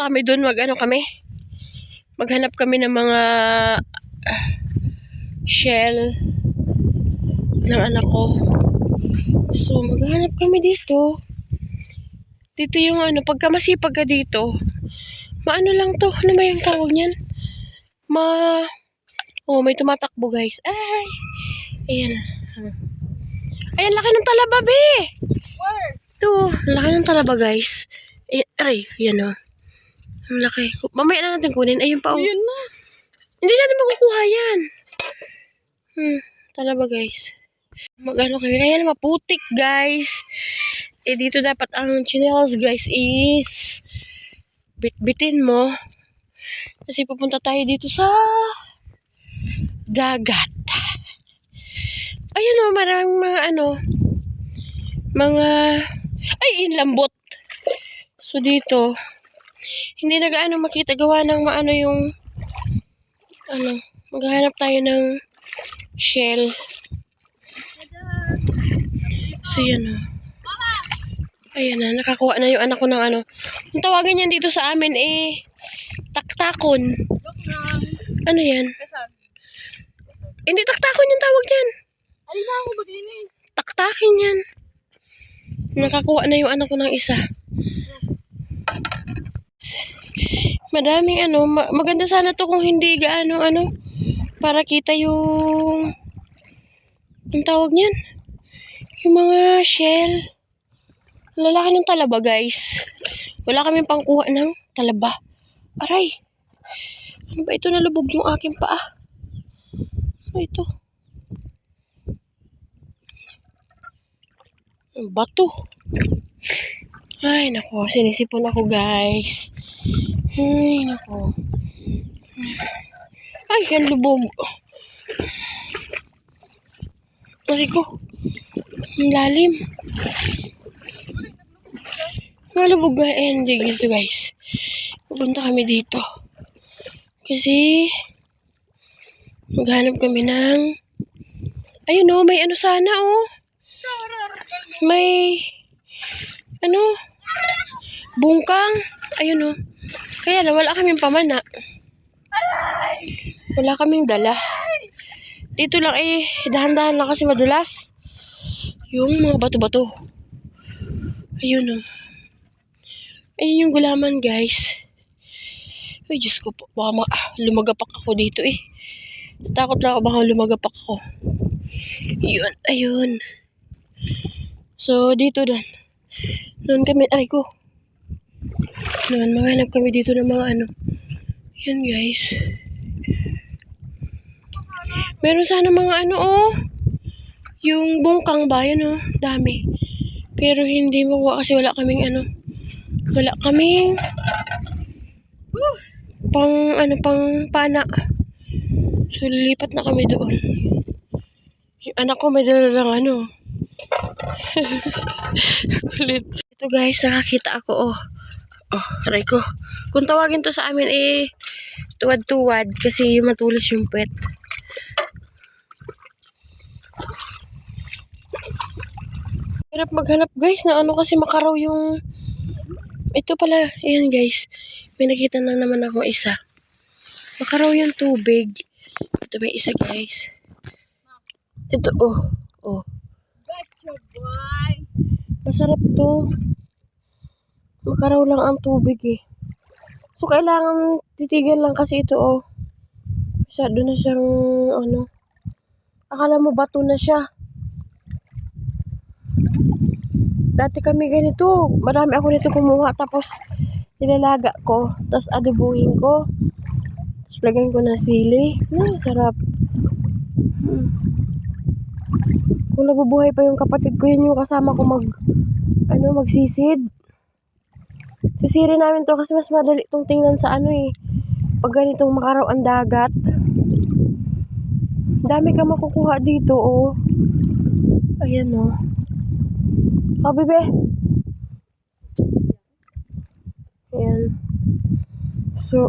pupunta kami doon, maghanap kami ng mga shell ng anak ko. So, maghanap kami dito. Dito yung pagka masipag ka dito, maano lang to, ano ba yung tawag niyan? May tumatakbo guys. Ay, ayan. Ayan, laki ng talaba, be. Where? Ito, laki ng talaba guys. Ay, yan o. Ang laki. Mamaya na natin kunin. Ayun pa o. Ayun na. Hindi natin makukuha yan. Talaba guys. Magano kami. Kaya maputik guys. Dito dapat ang chinelas guys is bitbitin mo. Kasi pupunta tayo dito sa dagat. Ayun o, maraming mga inlambot. So dito, hindi na gaano makita gawa ng maghahanap tayo ng shell. So yan o. Ayan na, nakakuha na yung anak ko ng Ang tawagan yan dito sa amin taktakon. Ano yan? Hindi taktakon yung tawag yan. Alin na ako bagay na Taktakin yan. Nakakuha na yung anak ko ng isa. Madaming maganda sana to kung hindi gaano para kita yung tawag niyan. Yung mga shell. Lalaki ng talaba guys. Wala kaming pangkuha ng talaba. Aray. Ano ba ito, nalubog yung aking paa? Ano ito? Bato. Ay, nako. Sinisipon ako, guys. Ay, nako. Ay, yan lubog. Aray ko. Ang lalim. Malubog nga. Hindi dito, guys. Pupunta kami dito. Kasi, maghanap kami ng ayun o, may sana o. May bungkang. Ayun o. Kaya lang, wala kaming pamana. Wala kaming dala. Dito lang dahan-dahan lang kasi madulas. Yung mga bato-bato. Ayun o. Ayun yung gulaman guys. Ay, Diyos ko po. Baka lumagapak ako dito Takot na ako baka lumagapak ako. Yun, ayun. So, dito doon kami, aray ko. Doon, maghanap kami dito ng mga Yan guys. Meron sana mga yung bungkang ba, yun dami. Pero hindi makuha kasi wala kaming pang pana. So, lilipat na kami doon. Yung anak ko may dalalang kulit. Ito guys, nakakita ako aray ko. Kung tawagin to sa amin tuwad-tuwad kasi yung matulis yung puwet. Hirap maghanap guys na kasi makaraw yung ito pala. Ayan guys. May nakita na naman ako isa. Makaraw yung tubig. Ito may isa guys. Ito Gotcha, boy. Masarap to. Makaraw lang ang tubig So kailangan titigan lang kasi ito Masyado na siyang akala mo bato na siya. Dati kami ganito. Marami ako nito kumuha tapos nilalaga ko. Tapos adobuhin ko. Tapos lagyan ko ng sili. Sarap. Kung nabubuhay pa yung kapatid ko, yun yung kasama ko magsisid. Sisirin namin to kasi mas madali itong tingnan sa pag ganitong makaraw ang dagat. Dami ka makukuha dito Ayan bebe. Ayan. So,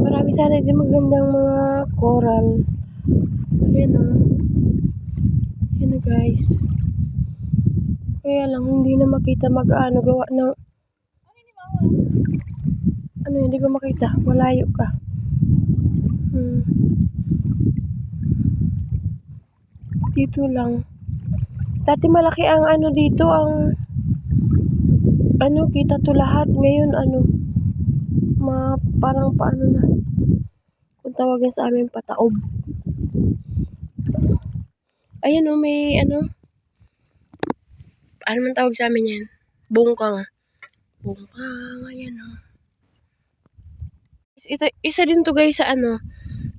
marami sana din magandang mga coral. Ayan Ayan guys. Kaya lang hindi na makita gawa ng ano, hindi ko makita. Malayo ka. Dito lang. Dati malaki ang ano dito, ang ano, kita to lahat. Ngayon ano, parang paano na. Kung tawagin sa amin, pataob. Ayan o, may ano. Ano man tawag sa amin yan? Bungkang. Bungkang, ayan o. Ito, isa din to guys sa ano,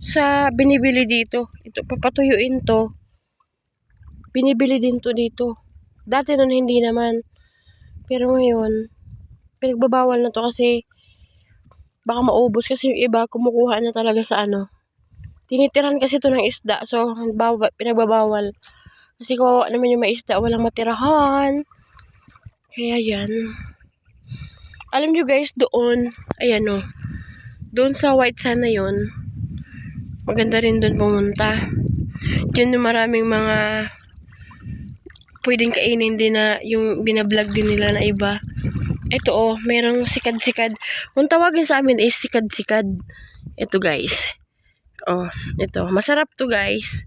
sa binibili dito. Ito, papatuyuin to. Binibili din to dito. Dati nun hindi naman. Pero ngayon, pinagbabawal na to kasi baka maubos kasi yung iba kumukuha na talaga sa ano. Tinitiran kasi to ng isda. So, pinagbabawal. Kasi kawawa naman yung may isda, walang matirahan. Kaya yan. Alam nyo guys, doon, ayan o. Doon sa White Sand na yun, maganda rin doon pumunta. Diyan yung maraming mga pwedeng kainin din na yung binablog din nila na iba. Ito oh, merong sikad-sikad. Kung tawagin sa amin is sikad-sikad. Ito guys. Oh, ito. Masarap to guys.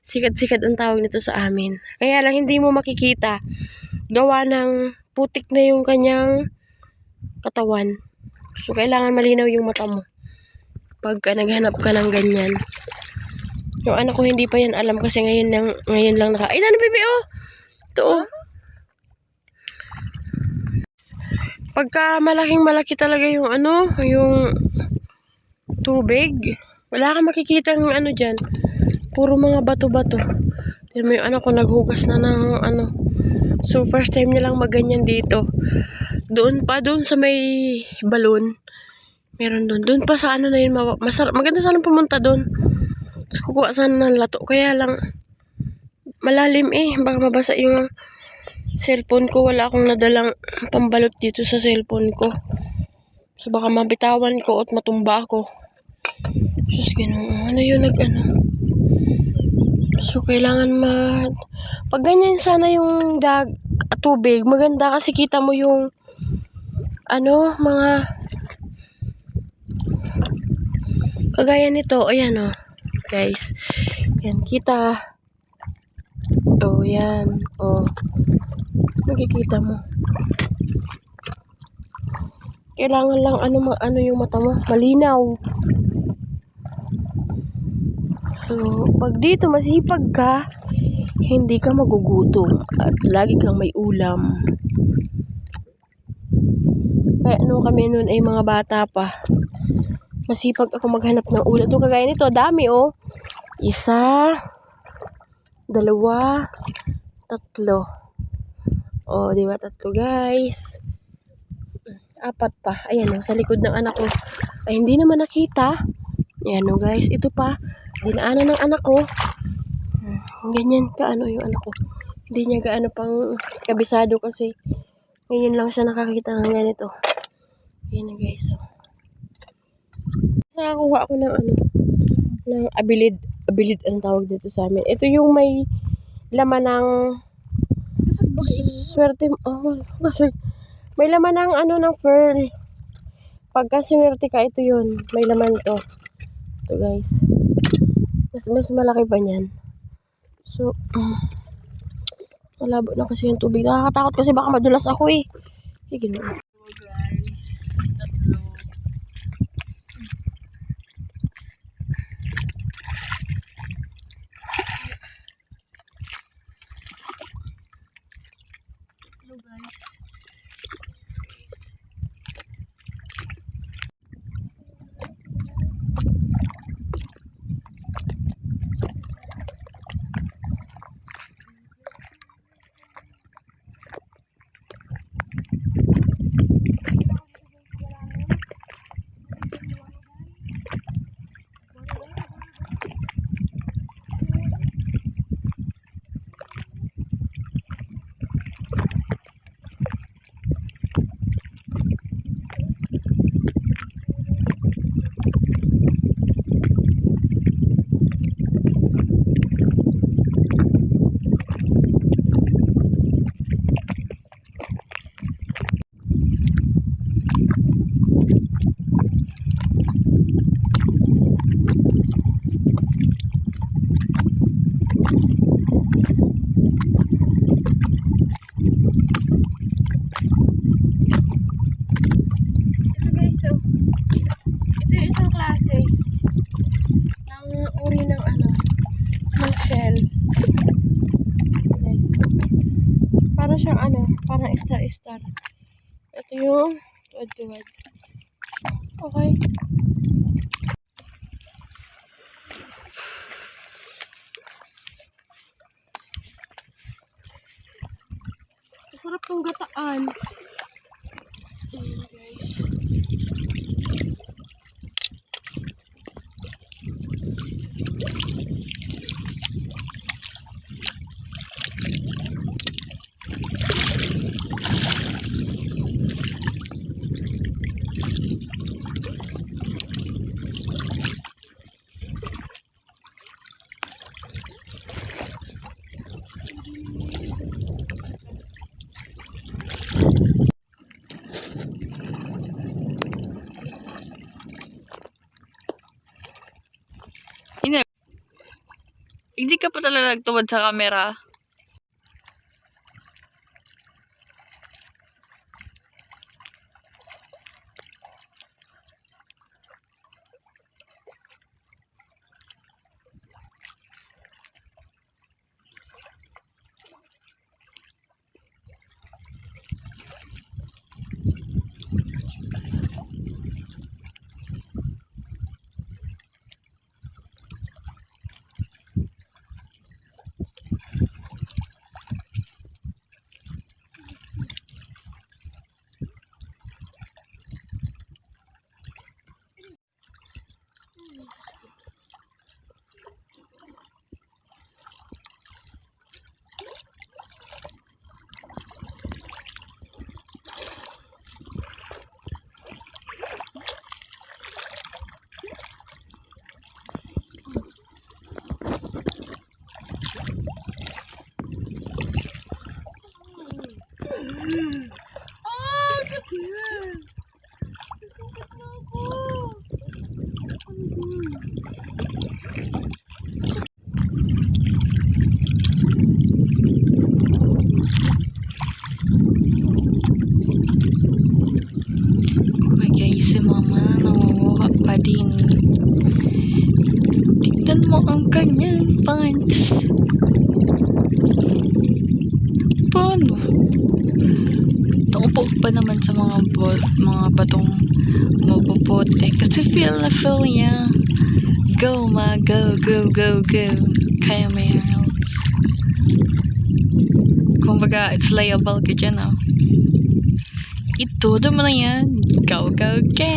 Sikad-sikad ang tawag nito sa amin. Kaya lang hindi mo makikita. Gawa ng putik na yung kanyang katawan. So, kailangan malinaw yung mata mo. Pagka naghanap ka ng ganyan. Yung anak ko hindi pa yan alam kasi ngayon lang naka... Ay, ano bebe oh? Ito oh. Pagka malaki talaga yung ano, yung tubig, wala kang makikita ng ano dyan. Puro mga bato-bato. Yan mo yung anak ko naghugas na ng ano. So, first time niya lang maganyan dito. Doon sa may balon. Meron doon. Doon pa sa ano na yun, maganda sana pumunta doon. So, kukuha sana ng lato. Kaya lang, malalim eh. Baka mabasa yung cellphone ko. Wala akong nadalang pambalot dito sa cellphone ko. So, baka mabitawan ko at matumba ako. Diyos, gano'n. Ano yun, So, kailangan pag ganyan sana yung tubig, maganda kasi kita mo yung ano, mga kagaya nito, ayan oh, guys. Yan, kita. Oh, yan. Oh. Makikita mo. Kailangan lang ano yung mata mo, malinaw. So, pag dito masipag ka, hindi ka magugutom at lagi kang may ulam. Kaya kami noon ay mga bata pa. Masipag ako maghanap ng ulam. Ito kagaya nito, dami oh. 1, 2, 3. Oh, di ba 3 guys? 4 pa. Ayan oh, sa likod ng anak ko. Ay, hindi naman nakita. Ayan oh guys, ito pa. Dinaanan ng anak ko. Ganyan ka yung anak ko. Hindi niya gaano pang kabisado kasi ngayon lang siya nakakita ng ganito. Ayan na guys. So. Nakakuha ako ng ng abilid ang tawag dito sa amin. Ito yung may laman ng swerte. Oh, kasi may laman ng ng pearl. Pagka swerte ka, ito yun. May laman to. Ito guys. Mas malaki pa niyan. So, malabo na kasi yung tubig. Nakakatakot kasi baka madulas ako eh. Ganoon. So guys, 3. Hello guys. yung tuwad-tuwad. Okay. Masarap tong gataan. Ayan, guys. Hindi ka pa talaga nagtuwad sa camera. Okay guys, si mama nangunguha pa din. Tignan mo ang kanyang pants. Paano? Taupo pa naman sa mga batong mapuputi. Kasi feel na feel niya. Go ma, go, go, go, go. Kaya may else. Kumbaga, it's layable ka dyan, oh. Ito, mo na yan. Go, go, go.